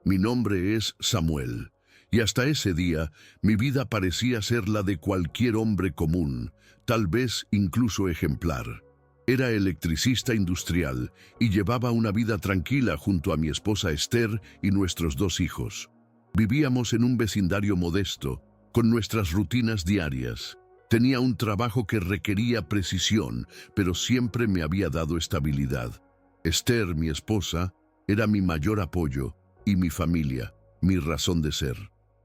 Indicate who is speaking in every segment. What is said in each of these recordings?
Speaker 1: Mi nombre es Samuel, y hasta ese día mi vida parecía ser la de cualquier hombre común, tal vez incluso ejemplar. Era electricista industrial y llevaba una vida tranquila junto a mi esposa Esther y nuestros 2 hijos. Vivíamos en un vecindario modesto, con nuestras rutinas diarias. Tenía un trabajo que requería precisión, pero siempre me había dado estabilidad. Esther, mi esposa, era mi mayor apoyo, y mi familia, mi razón de ser.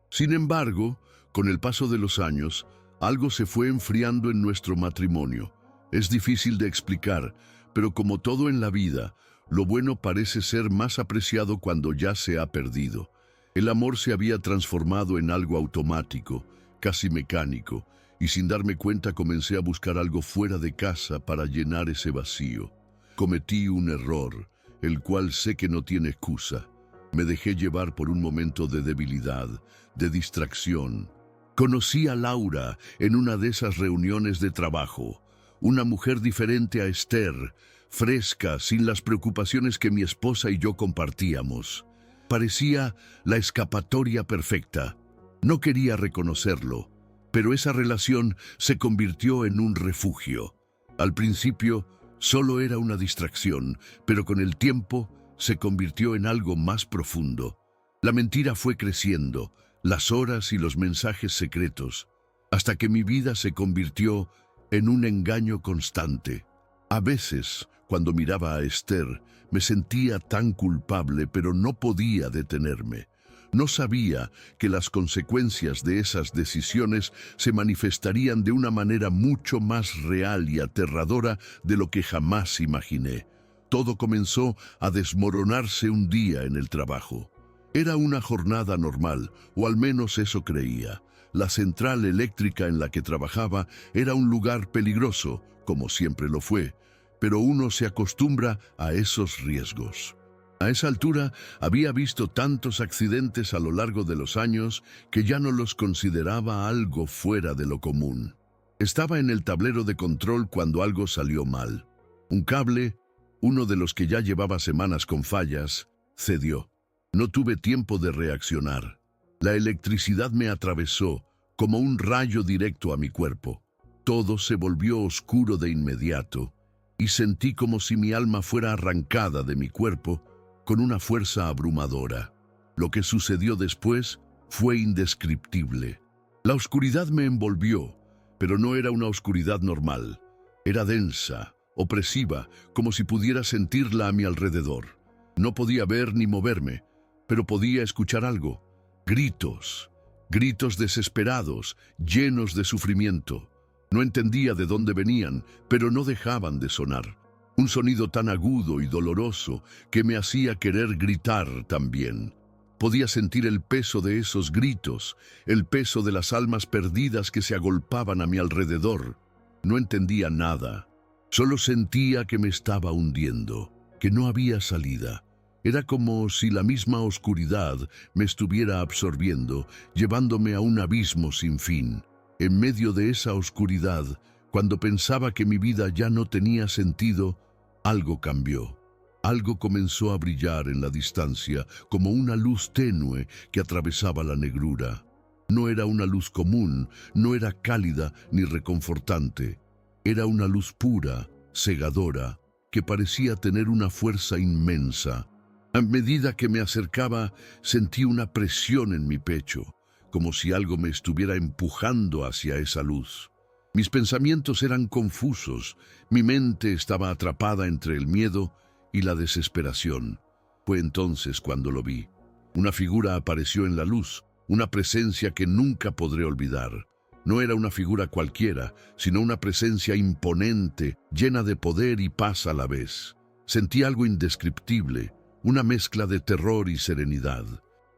Speaker 1: Sin embargo, con el paso de los años, algo se fue enfriando en nuestro matrimonio. Es difícil de explicar, pero como todo en la vida, lo bueno parece ser más apreciado cuando ya se ha perdido. El amor se había transformado en algo automático, casi mecánico, y sin darme cuenta comencé a buscar algo fuera de casa para llenar ese vacío. Cometí un error, el cual sé que no tiene excusa. Me dejé llevar por un momento de debilidad, de distracción. Conocí a Laura en una de esas reuniones de trabajo. Una mujer diferente a Esther, fresca, sin las preocupaciones que mi esposa y yo compartíamos. Parecía la escapatoria perfecta. No quería reconocerlo, pero esa relación se convirtió en un refugio. Al principio, solo era una distracción, pero con el tiempo se convirtió en algo más profundo. La mentira fue creciendo, las horas y los mensajes secretos, hasta que mi vida se convirtió en un engaño constante. A veces, cuando miraba a Esther, me sentía tan culpable, pero no podía detenerme. No sabía que las consecuencias de esas decisiones se manifestarían de una manera mucho más real y aterradora de lo que jamás imaginé. Todo comenzó a desmoronarse un día en el trabajo. Era una jornada normal, o al menos eso creía. La central eléctrica en la que trabajaba era un lugar peligroso, como siempre lo fue, pero uno se acostumbra a esos riesgos. A esa altura había visto tantos accidentes a lo largo de los años que ya no los consideraba algo fuera de lo común. Estaba en el tablero de control cuando algo salió mal. Un cable, uno de los que ya llevaba semanas con fallas, cedió. No tuve tiempo de reaccionar. La electricidad me atravesó como un rayo directo a mi cuerpo. Todo se volvió oscuro de inmediato y sentí como si mi alma fuera arrancada de mi cuerpo con una fuerza abrumadora. Lo que sucedió después fue indescriptible. La oscuridad me envolvió, pero no era una oscuridad normal. Era densa, opresiva, como si pudiera sentirla a mi alrededor. No podía ver ni moverme, pero podía escuchar algo. Gritos, gritos desesperados, llenos de sufrimiento. No entendía de dónde venían, pero no dejaban de sonar. Un sonido tan agudo y doloroso que me hacía querer gritar también. Podía sentir el peso de esos gritos, el peso de las almas perdidas que se agolpaban a mi alrededor. No entendía nada. Solo sentía que me estaba hundiendo, que no había salida. Era como si la misma oscuridad me estuviera absorbiendo, llevándome a un abismo sin fin. En medio de esa oscuridad, cuando pensaba que mi vida ya no tenía sentido, algo cambió. Algo comenzó a brillar en la distancia, como una luz tenue que atravesaba la negrura. No era una luz común, no era cálida ni reconfortante. Era una luz pura, cegadora, que parecía tener una fuerza inmensa. A medida que me acercaba, sentí una presión en mi pecho, como si algo me estuviera empujando hacia esa luz. Mis pensamientos eran confusos, mi mente estaba atrapada entre el miedo y la desesperación. Fue entonces cuando lo vi. Una figura apareció en la luz, una presencia que nunca podré olvidar. No era una figura cualquiera, sino una presencia imponente, llena de poder y paz a la vez. Sentí algo indescriptible, una mezcla de terror y serenidad.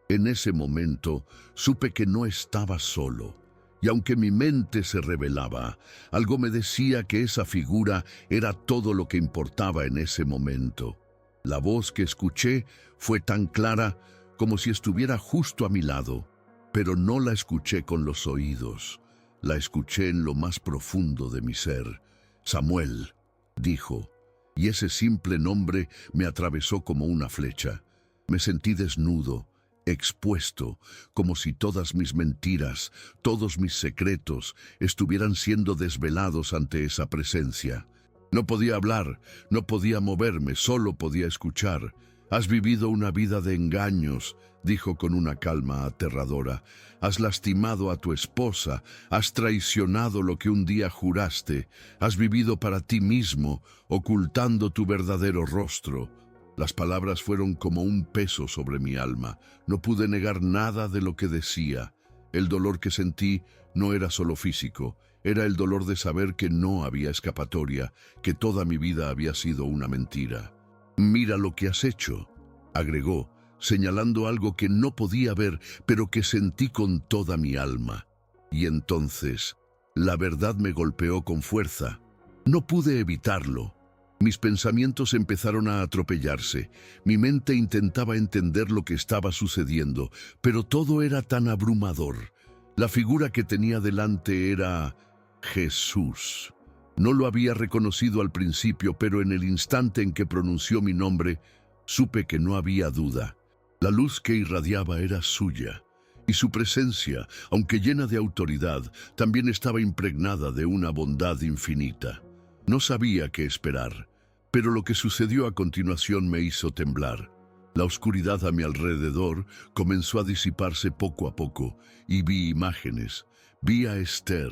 Speaker 1: En ese momento supe que no estaba solo. Y aunque mi mente se rebelaba, algo me decía que esa figura era todo lo que importaba en ese momento. La voz que escuché fue tan clara como si estuviera justo a mi lado, pero no la escuché con los oídos. La escuché en lo más profundo de mi ser. Samuel, dijo, y ese simple nombre me atravesó como una flecha. Me sentí desnudo, expuesto, como si todas mis mentiras, todos mis secretos estuvieran siendo desvelados ante esa presencia. No podía hablar, no podía moverme, solo podía escuchar. «Has vivido una vida de engaños», dijo con una calma aterradora. «Has lastimado a tu esposa, has traicionado lo que un día juraste, has vivido para ti mismo, ocultando tu verdadero rostro». Las palabras fueron como un peso sobre mi alma. No pude negar nada de lo que decía. El dolor que sentí no era solo físico, era el dolor de saber que no había escapatoria, que toda mi vida había sido una mentira. «Mira lo que has hecho», agregó, señalando algo que no podía ver, pero que sentí con toda mi alma. Y entonces, la verdad me golpeó con fuerza. No pude evitarlo. Mis pensamientos empezaron a atropellarse. Mi mente intentaba entender lo que estaba sucediendo, pero todo era tan abrumador. La figura que tenía delante era Jesús. No lo había reconocido al principio, pero en el instante en que pronunció mi nombre, supe que no había duda. La luz que irradiaba era suya, y su presencia, aunque llena de autoridad, también estaba impregnada de una bondad infinita. No sabía qué esperar, pero lo que sucedió a continuación me hizo temblar. La oscuridad a mi alrededor comenzó a disiparse poco a poco, y vi imágenes. Vi a Esther,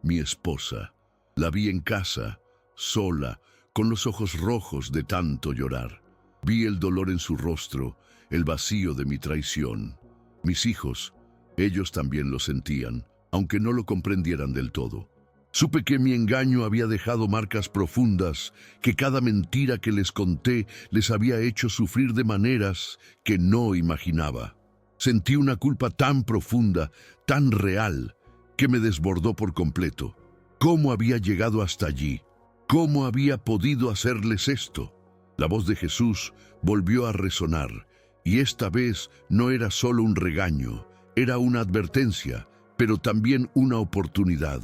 Speaker 1: mi esposa. La vi en casa, sola, con los ojos rojos de tanto llorar. Vi el dolor en su rostro, el vacío de mi traición. Mis hijos, ellos también lo sentían, aunque no lo comprendieran del todo. Supe que mi engaño había dejado marcas profundas, que cada mentira que les conté les había hecho sufrir de maneras que no imaginaba. Sentí una culpa tan profunda, tan real, que me desbordó por completo. ¿Cómo había llegado hasta allí? ¿Cómo había podido hacerles esto? La voz de Jesús volvió a resonar, y esta vez no era solo un regaño, era una advertencia, pero también una oportunidad.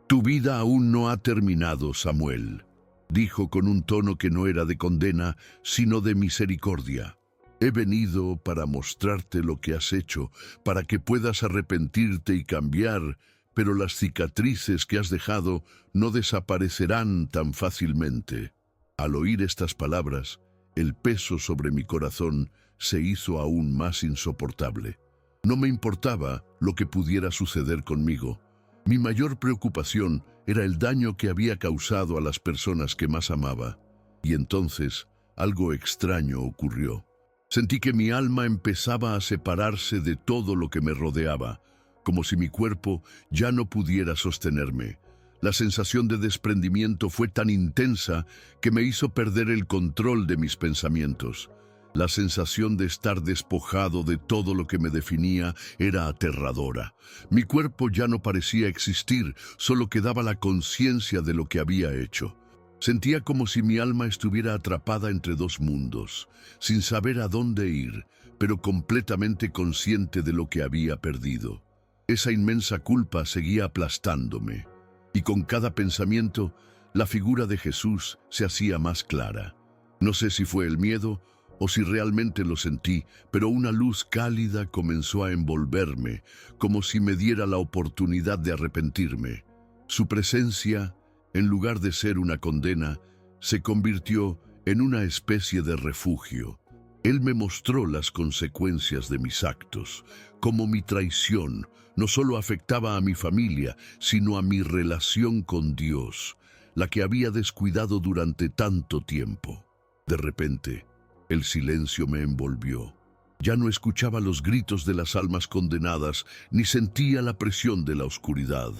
Speaker 1: «Tu vida aún no ha terminado, Samuel», dijo con un tono que no era de condena, sino de misericordia. «He venido para mostrarte lo que has hecho, para que puedas arrepentirte y cambiar, pero las cicatrices que has dejado no desaparecerán tan fácilmente». Al oír estas palabras, el peso sobre mi corazón se hizo aún más insoportable. No me importaba lo que pudiera suceder conmigo. Mi mayor preocupación era el daño que había causado a las personas que más amaba. Y entonces, algo extraño ocurrió. Sentí que mi alma empezaba a separarse de todo lo que me rodeaba, como si mi cuerpo ya no pudiera sostenerme. La sensación de desprendimiento fue tan intensa que me hizo perder el control de mis pensamientos. La sensación de estar despojado de todo lo que me definía era aterradora. Mi cuerpo ya no parecía existir, solo quedaba la conciencia de lo que había hecho. Sentía como si mi alma estuviera atrapada entre dos mundos, sin saber a dónde ir, pero completamente consciente de lo que había perdido. Esa inmensa culpa seguía aplastándome, y con cada pensamiento, la figura de Jesús se hacía más clara. No sé si fue el miedo o si realmente lo sentí, pero una luz cálida comenzó a envolverme, como si me diera la oportunidad de arrepentirme. Su presencia, en lugar de ser una condena, se convirtió en una especie de refugio. Él me mostró las consecuencias de mis actos, cómo mi traición no solo afectaba a mi familia, sino a mi relación con Dios, la que había descuidado durante tanto tiempo. De repente, el silencio me envolvió. Ya no escuchaba los gritos de las almas condenadas, ni sentía la presión de la oscuridad.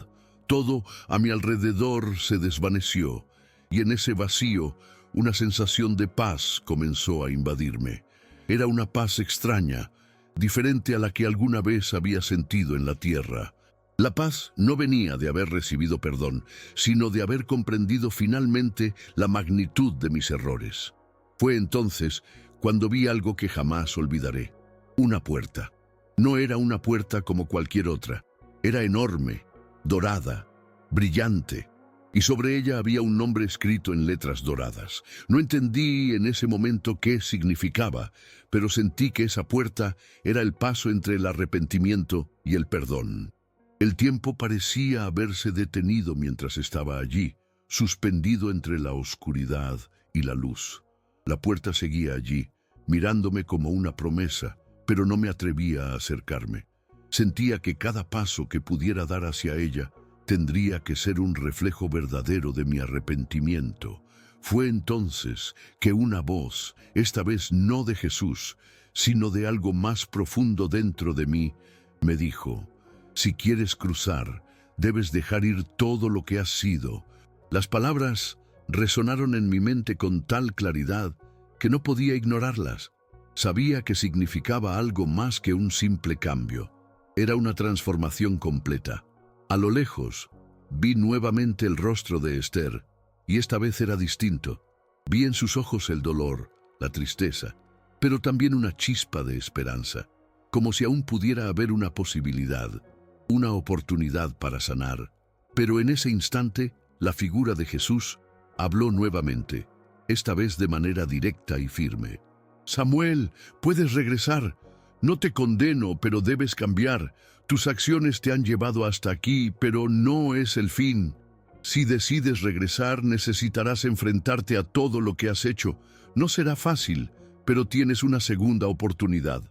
Speaker 1: Todo a mi alrededor se desvaneció, y en ese vacío, una sensación de paz comenzó a invadirme. Era una paz extraña, diferente a la que alguna vez había sentido en la tierra. La paz no venía de haber recibido perdón, sino de haber comprendido finalmente la magnitud de mis errores. Fue entonces cuando vi algo que jamás olvidaré. Una puerta. No era una puerta como cualquier otra. Era enorme, dorada, brillante. y sobre ella había un nombre escrito en letras doradas. No entendí en ese momento qué significaba, pero sentí que esa puerta era el paso entre el arrepentimiento y el perdón. El tiempo parecía haberse detenido mientras estaba allí, suspendido entre la oscuridad y la luz. La puerta seguía allí, mirándome como una promesa, pero no me atrevía a acercarme. Sentía que cada paso que pudiera dar hacia ella tendría que ser un reflejo verdadero de mi arrepentimiento. Fue entonces que una voz, esta vez no de Jesús, sino de algo más profundo dentro de mí, me dijo: si quieres cruzar, debes dejar ir todo lo que has sido. Las palabras resonaron en mi mente con tal claridad que no podía ignorarlas. Sabía que significaba algo más que un simple cambio. Era una transformación completa. A lo lejos, vi nuevamente el rostro de Esther, y esta vez era distinto. Vi en sus ojos el dolor, la tristeza, pero también una chispa de esperanza, como si aún pudiera haber una posibilidad, una oportunidad para sanar. Pero en ese instante, la figura de Jesús habló nuevamente, esta vez de manera directa y firme. Samuel, puedes regresar. No te condeno, pero debes cambiar. Tus acciones te han llevado hasta aquí, pero no es el fin. Si decides regresar, necesitarás enfrentarte a todo lo que has hecho. No será fácil, pero tienes una segunda oportunidad.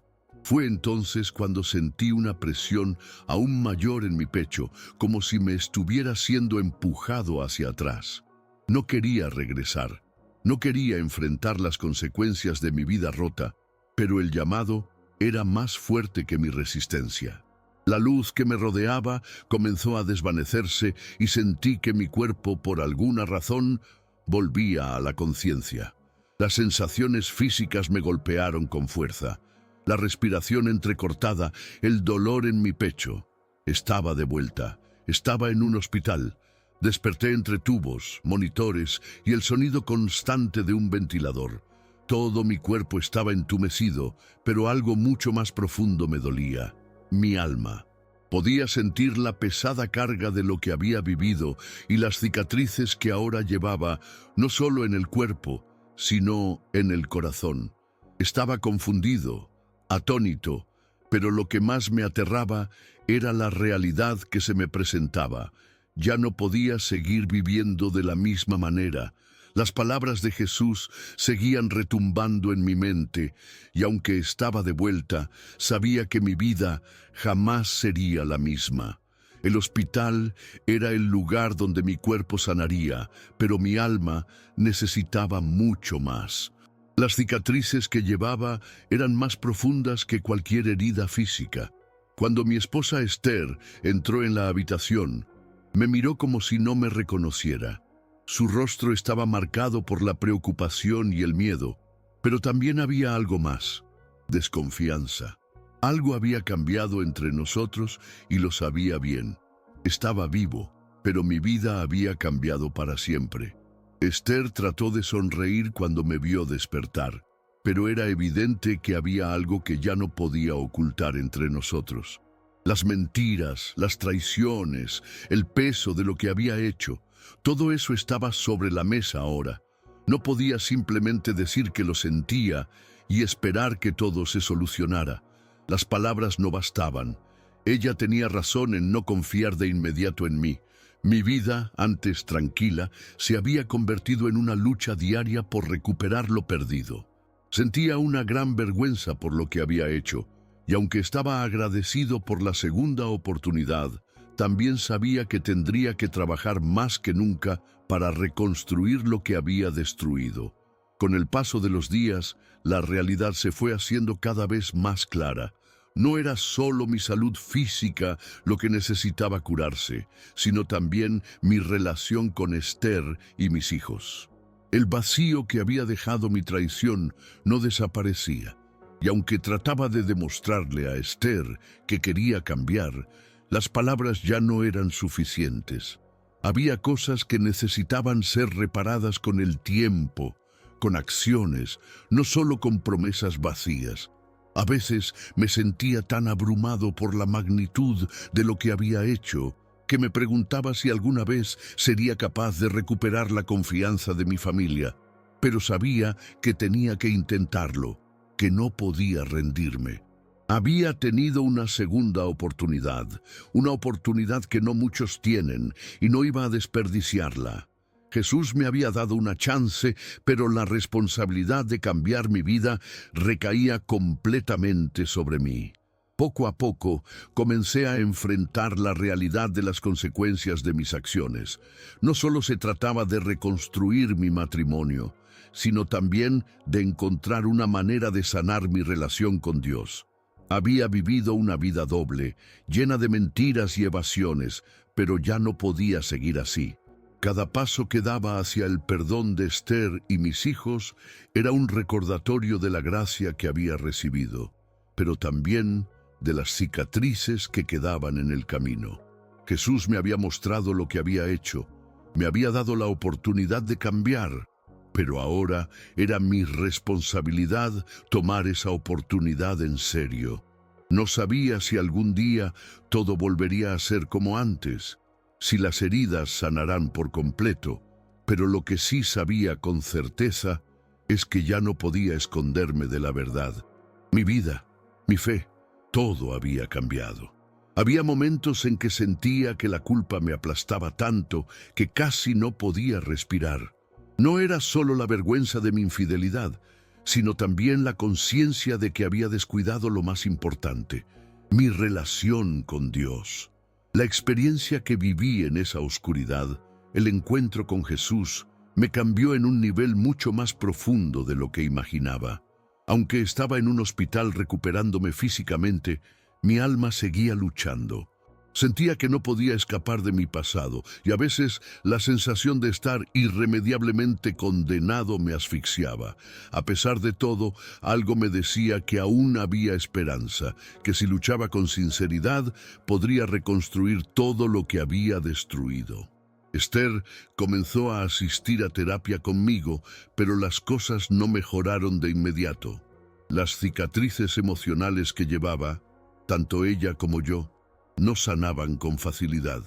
Speaker 1: Fue entonces cuando sentí una presión aún mayor en mi pecho, como si me estuviera siendo empujado hacia atrás. No quería regresar. No quería enfrentar las consecuencias de mi vida rota, pero el llamado era más fuerte que mi resistencia. La luz que me rodeaba comenzó a desvanecerse y sentí que mi cuerpo, por alguna razón, volvía a la conciencia. Las sensaciones físicas me golpearon con fuerza. La respiración entrecortada, el dolor en mi pecho. Estaba de vuelta. Estaba en un hospital. Desperté entre tubos, monitores y el sonido constante de un ventilador. Todo mi cuerpo estaba entumecido, pero algo mucho más profundo me dolía: mi alma. Podía sentir la pesada carga de lo que había vivido y las cicatrices que ahora llevaba, no solo en el cuerpo, sino en el corazón. Estaba confundido, atónito, pero lo que más me aterraba era la realidad que se me presentaba. Ya no podía seguir viviendo de la misma manera. Las palabras de Jesús seguían retumbando en mi mente, y aunque estaba de vuelta, sabía que mi vida jamás sería la misma. El hospital era el lugar donde mi cuerpo sanaría, pero mi alma necesitaba mucho más. Las cicatrices que llevaba eran más profundas que cualquier herida física. Cuando mi esposa Esther entró en la habitación, me miró como si no me reconociera. Su rostro estaba marcado por la preocupación y el miedo, pero también había algo más: desconfianza. Algo había cambiado entre nosotros y lo sabía bien. Estaba vivo, pero mi vida había cambiado para siempre. Esther trató de sonreír cuando me vio despertar, pero era evidente que había algo que ya no podía ocultar entre nosotros. Las mentiras, las traiciones, el peso de lo que había hecho, todo eso estaba sobre la mesa ahora. No podía simplemente decir que lo sentía y esperar que todo se solucionara. Las palabras no bastaban. Ella tenía razón en no confiar de inmediato en mí. Mi vida, antes tranquila, se había convertido en una lucha diaria por recuperar lo perdido. Sentía una gran vergüenza por lo que había hecho, y aunque estaba agradecido por la segunda oportunidad, también sabía que tendría que trabajar más que nunca para reconstruir lo que había destruido. Con el paso de los días, la realidad se fue haciendo cada vez más clara. No era solo mi salud física lo que necesitaba curarse, sino también mi relación con Esther y mis hijos. El vacío que había dejado mi traición no desaparecía, y aunque trataba de demostrarle a Esther que quería cambiar, las palabras ya no eran suficientes. Había cosas que necesitaban ser reparadas con el tiempo, con acciones, no solo con promesas vacías. A veces me sentía tan abrumado por la magnitud de lo que había hecho que me preguntaba si alguna vez sería capaz de recuperar la confianza de mi familia, pero sabía que tenía que intentarlo, que no podía rendirme. Había tenido una segunda oportunidad, una oportunidad que no muchos tienen, y no iba a desperdiciarla. Jesús me había dado una chance, pero la responsabilidad de cambiar mi vida recaía completamente sobre mí. Poco a poco comencé a enfrentar la realidad de las consecuencias de mis acciones. No solo se trataba de reconstruir mi matrimonio, sino también de encontrar una manera de sanar mi relación con Dios. Había vivido una vida doble, llena de mentiras y evasiones, pero ya no podía seguir así. Cada paso que daba hacia el perdón de Esther y mis hijos era un recordatorio de la gracia que había recibido, pero también de las cicatrices que quedaban en el camino. Jesús me había mostrado lo que había hecho, me había dado la oportunidad de cambiar, pero ahora era mi responsabilidad tomar esa oportunidad en serio. No sabía si algún día todo volvería a ser como antes, si las heridas sanarán por completo, pero lo que sí sabía con certeza es que ya no podía esconderme de la verdad. Mi vida, mi fe, todo había cambiado. Había momentos en que sentía que la culpa me aplastaba tanto que casi no podía respirar. No era solo la vergüenza de mi infidelidad, sino también la conciencia de que había descuidado lo más importante, mi relación con Dios. La experiencia que viví en esa oscuridad, el encuentro con Jesús, me cambió en un nivel mucho más profundo de lo que imaginaba. Aunque estaba en un hospital recuperándome físicamente, mi alma seguía luchando. Sentía que no podía escapar de mi pasado, y a veces la sensación de estar irremediablemente condenado me asfixiaba. A pesar de todo, algo me decía que aún había esperanza, que si luchaba con sinceridad, podría reconstruir todo lo que había destruido. Esther comenzó a asistir a terapia conmigo, pero las cosas no mejoraron de inmediato. Las cicatrices emocionales que llevaba, tanto ella como yo, no sanaban con facilidad.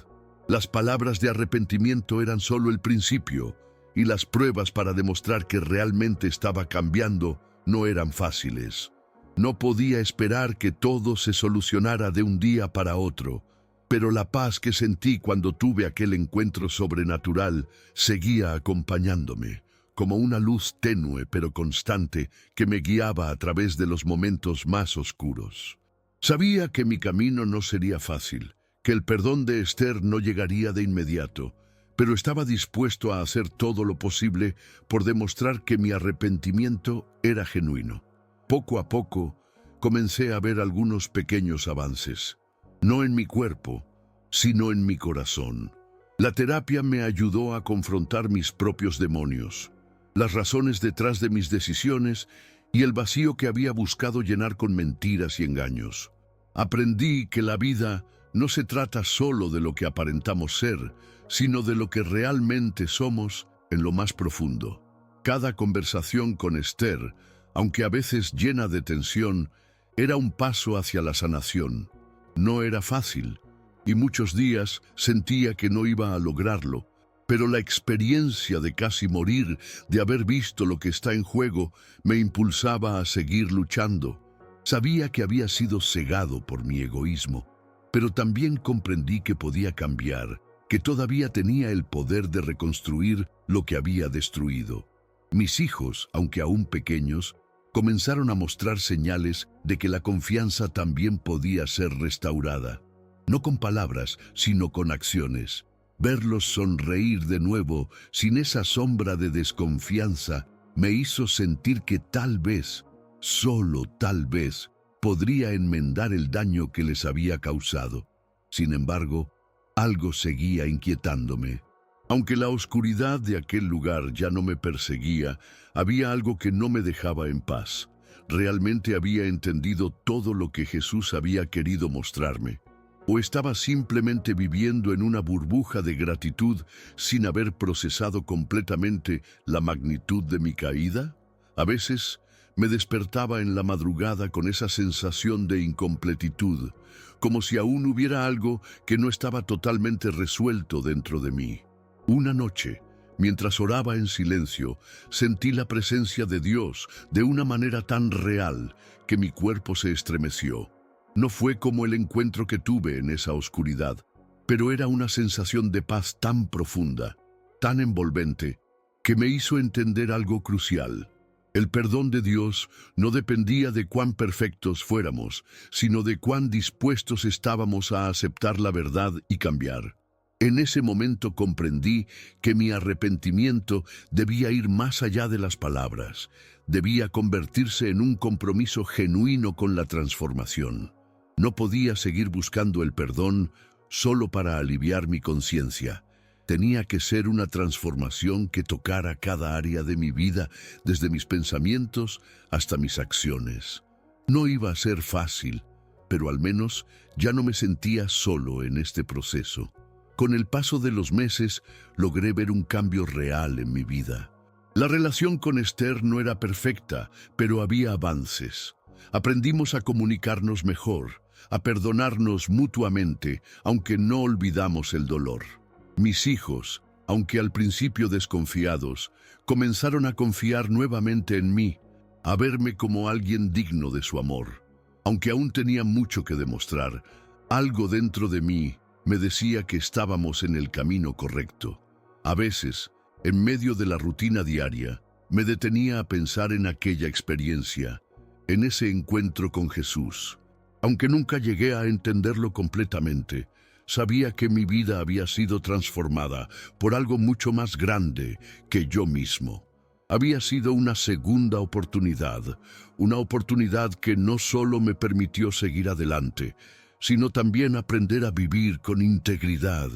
Speaker 1: Las palabras de arrepentimiento eran solo el principio, y las pruebas para demostrar que realmente estaba cambiando no eran fáciles. No podía esperar que todo se solucionara de un día para otro, pero la paz que sentí cuando tuve aquel encuentro sobrenatural seguía acompañándome, como una luz tenue pero constante que me guiaba a través de los momentos más oscuros. Sabía que mi camino no sería fácil, que el perdón de Esther no llegaría de inmediato, pero estaba dispuesto a hacer todo lo posible por demostrar que mi arrepentimiento era genuino. Poco a poco, comencé a ver algunos pequeños avances, no en mi cuerpo, sino en mi corazón. La terapia me ayudó a confrontar mis propios demonios, las razones detrás de mis decisiones y el vacío que había buscado llenar con mentiras y engaños. Aprendí que la vida no se trata solo de lo que aparentamos ser, sino de lo que realmente somos en lo más profundo. Cada conversación con Esther, aunque a veces llena de tensión, era un paso hacia la sanación. No era fácil, y muchos días sentía que no iba a lograrlo, pero la experiencia de casi morir, de haber visto lo que está en juego, me impulsaba a seguir luchando. Sabía que había sido cegado por mi egoísmo, pero también comprendí que podía cambiar, que todavía tenía el poder de reconstruir lo que había destruido. Mis hijos, aunque aún pequeños, comenzaron a mostrar señales de que la confianza también podía ser restaurada. No con palabras, sino con acciones. Verlos sonreír de nuevo, sin esa sombra de desconfianza, me hizo sentir que tal vez, solo tal vez, podría enmendar el daño que les había causado. Sin embargo, algo seguía inquietándome. Aunque la oscuridad de aquel lugar ya no me perseguía, había algo que no me dejaba en paz. Realmente había entendido todo lo que Jesús había querido mostrarme. ¿O estaba simplemente viviendo en una burbuja de gratitud sin haber procesado completamente la magnitud de mi caída? A veces Me despertaba en la madrugada con esa sensación de incompletitud, como si aún hubiera algo que no estaba totalmente resuelto dentro de mí. Una noche, mientras oraba en silencio, sentí la presencia de Dios de una manera tan real que mi cuerpo se estremeció. No fue como el encuentro que tuve en esa oscuridad, pero era una sensación de paz tan profunda, tan envolvente, que me hizo entender algo crucial. El perdón de Dios no dependía de cuán perfectos fuéramos, sino de cuán dispuestos estábamos a aceptar la verdad y cambiar. En ese momento comprendí que mi arrepentimiento debía ir más allá de las palabras, debía convertirse en un compromiso genuino con la transformación. No podía seguir buscando el perdón solo para aliviar mi conciencia. Tenía que ser una transformación que tocara cada área de mi vida, desde mis pensamientos hasta mis acciones. No iba a ser fácil, pero al menos ya no me sentía solo en este proceso. Con el paso de los meses, logré ver un cambio real en mi vida. La relación con Esther no era perfecta, pero había avances. Aprendimos a comunicarnos mejor, a perdonarnos mutuamente, aunque no olvidamos el dolor. Mis hijos, aunque al principio desconfiados, comenzaron a confiar nuevamente en mí, a verme como alguien digno de su amor. Aunque aún tenía mucho que demostrar, algo dentro de mí me decía que estábamos en el camino correcto. A veces, en medio de la rutina diaria, me detenía a pensar en aquella experiencia, en ese encuentro con Jesús. Aunque nunca llegué a entenderlo completamente, sabía que mi vida había sido transformada por algo mucho más grande que yo mismo. Había sido una segunda oportunidad, una oportunidad que no solo me permitió seguir adelante, sino también aprender a vivir con integridad,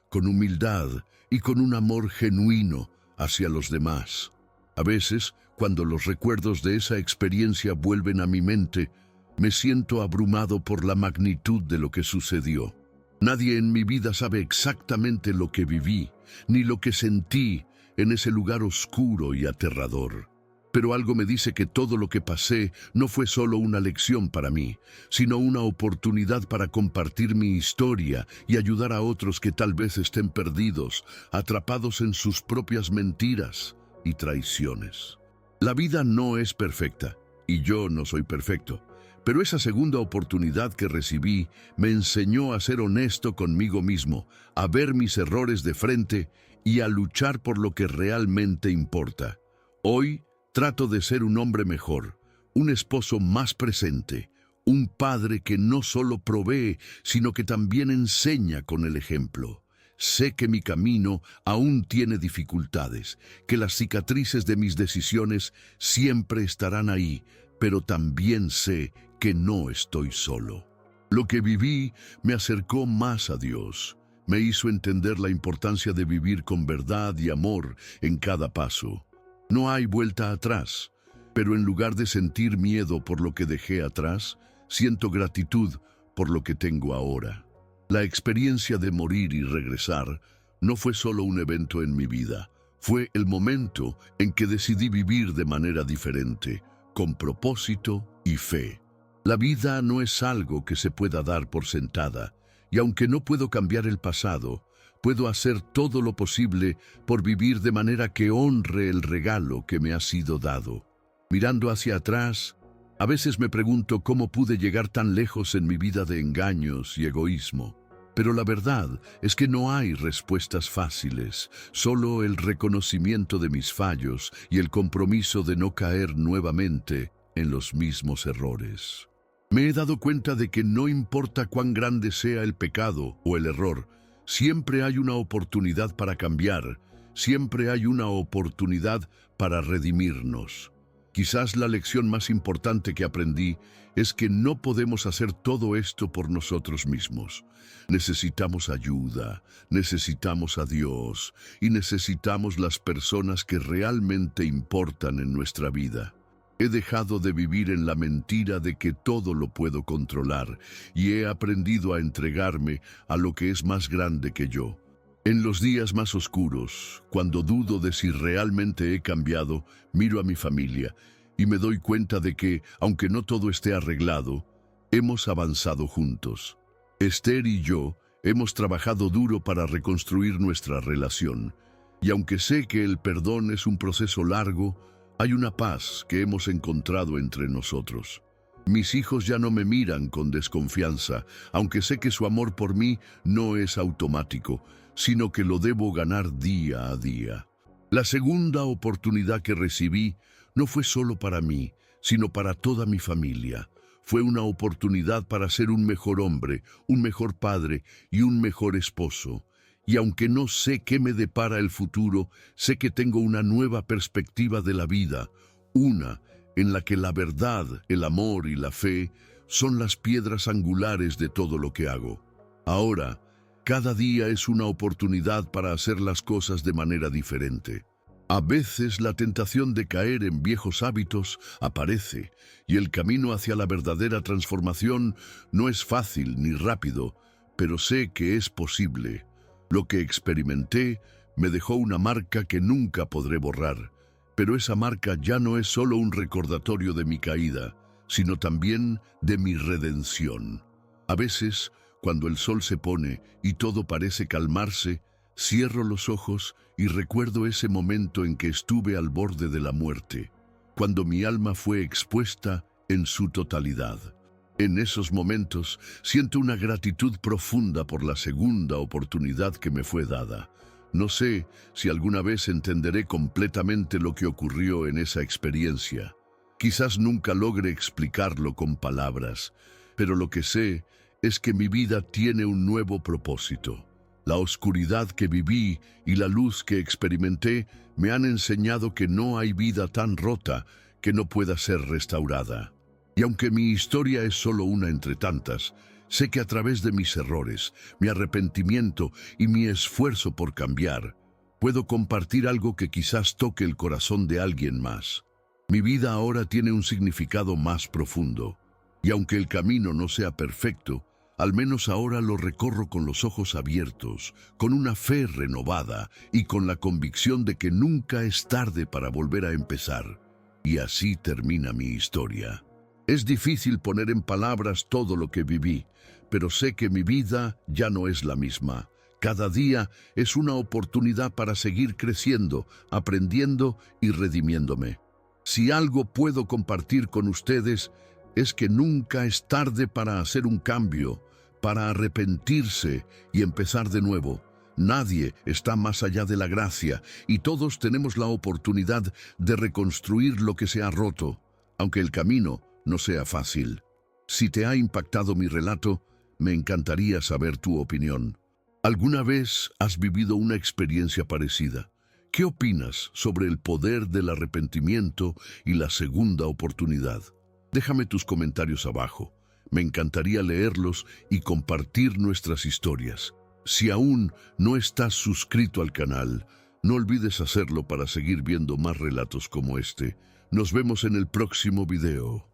Speaker 1: con humildad y con un amor genuino hacia los demás. A veces, cuando los recuerdos de esa experiencia vuelven a mi mente, me siento abrumado por la magnitud de lo que sucedió. Nadie en mi vida sabe exactamente lo que viví, ni lo que sentí en ese lugar oscuro y aterrador. Pero algo me dice que todo lo que pasé no fue solo una lección para mí, sino una oportunidad para compartir mi historia y ayudar a otros que tal vez estén perdidos, atrapados en sus propias mentiras y traiciones. La vida no es perfecta, y yo no soy perfecto. Pero esa segunda oportunidad que recibí me enseñó a ser honesto conmigo mismo, a ver mis errores de frente y a luchar por lo que realmente importa. Hoy trato de ser un hombre mejor, un esposo más presente, un padre que no solo provee, sino que también enseña con el ejemplo. Sé que mi camino aún tiene dificultades, que las cicatrices de mis decisiones siempre estarán ahí, pero también sé que no estoy solo. Lo que viví me acercó más a Dios, me hizo entender la importancia de vivir con verdad y amor en cada paso. No hay vuelta atrás, pero en lugar de sentir miedo por lo que dejé atrás, siento gratitud por lo que tengo ahora. La experiencia de morir y regresar no fue solo un evento en mi vida, fue el momento en que decidí vivir de manera diferente, con propósito y fe. La vida no es algo que se pueda dar por sentada, y aunque no puedo cambiar el pasado, puedo hacer todo lo posible por vivir de manera que honre el regalo que me ha sido dado. Mirando hacia atrás, a veces me pregunto cómo pude llegar tan lejos en mi vida de engaños y egoísmo. Pero la verdad es que no hay respuestas fáciles, solo el reconocimiento de mis fallos y el compromiso de no caer nuevamente en los mismos errores. Me he dado cuenta de que no importa cuán grande sea el pecado o el error, siempre hay una oportunidad para cambiar, siempre hay una oportunidad para redimirnos. Quizás la lección más importante que aprendí es que no podemos hacer todo esto por nosotros mismos. Necesitamos ayuda, necesitamos a Dios y necesitamos las personas que realmente importan en nuestra vida. He dejado de vivir en la mentira de que todo lo puedo controlar y he aprendido a entregarme a lo que es más grande que yo. En los días más oscuros, cuando dudo de si realmente he cambiado, miro a mi familia y me doy cuenta de que, aunque no todo esté arreglado, hemos avanzado juntos. Esther y yo hemos trabajado duro para reconstruir nuestra relación, y aunque sé que el perdón es un proceso largo, hay una paz que hemos encontrado entre nosotros. Mis hijos ya no me miran con desconfianza, aunque sé que su amor por mí no es automático, sino que lo debo ganar día a día. La segunda oportunidad que recibí no fue solo para mí, sino para toda mi familia. Fue una oportunidad para ser un mejor hombre, un mejor padre y un mejor esposo. Y aunque no sé qué me depara el futuro, sé que tengo una nueva perspectiva de la vida, una en la que la verdad, el amor y la fe son las piedras angulares de todo lo que hago. Ahora, cada día es una oportunidad para hacer las cosas de manera diferente. A veces la tentación de caer en viejos hábitos aparece y el camino hacia la verdadera transformación no es fácil ni rápido, pero sé que es posible. Lo que experimenté me dejó una marca que nunca podré borrar, pero esa marca ya no es solo un recordatorio de mi caída, sino también de mi redención. A veces, cuando el sol se pone y todo parece calmarse, cierro los ojos y recuerdo ese momento en que estuve al borde de la muerte, cuando mi alma fue expuesta en su totalidad. En esos momentos siento una gratitud profunda por la segunda oportunidad que me fue dada. No sé si alguna vez entenderé completamente lo que ocurrió en esa experiencia. Quizás nunca logre explicarlo con palabras, pero lo que sé es que mi vida tiene un nuevo propósito. La oscuridad que viví y la luz que experimenté me han enseñado que no hay vida tan rota que no pueda ser restaurada. Y aunque mi historia es solo una entre tantas, sé que a través de mis errores, mi arrepentimiento y mi esfuerzo por cambiar, puedo compartir algo que quizás toque el corazón de alguien más. Mi vida ahora tiene un significado más profundo, y aunque el camino no sea perfecto, al menos ahora lo recorro con los ojos abiertos, con una fe renovada y con la convicción de que nunca es tarde para volver a empezar. Y así termina mi historia. Es difícil poner en palabras todo lo que viví, pero sé que mi vida ya no es la misma. Cada día es una oportunidad para seguir creciendo, aprendiendo y redimiéndome. Si algo puedo compartir con ustedes, es que nunca es tarde para hacer un cambio, para arrepentirse y empezar de nuevo. Nadie está más allá de la gracia y todos tenemos la oportunidad de reconstruir lo que se ha roto, aunque el camino no sea fácil. Si te ha impactado mi relato, me encantaría saber tu opinión. ¿Alguna vez has vivido una experiencia parecida? ¿Qué opinas sobre el poder del arrepentimiento y la segunda oportunidad? Déjame tus comentarios abajo. Me encantaría leerlos y compartir nuestras historias. Si aún no estás suscrito al canal, no olvides hacerlo para seguir viendo más relatos como este. Nos vemos en el próximo video.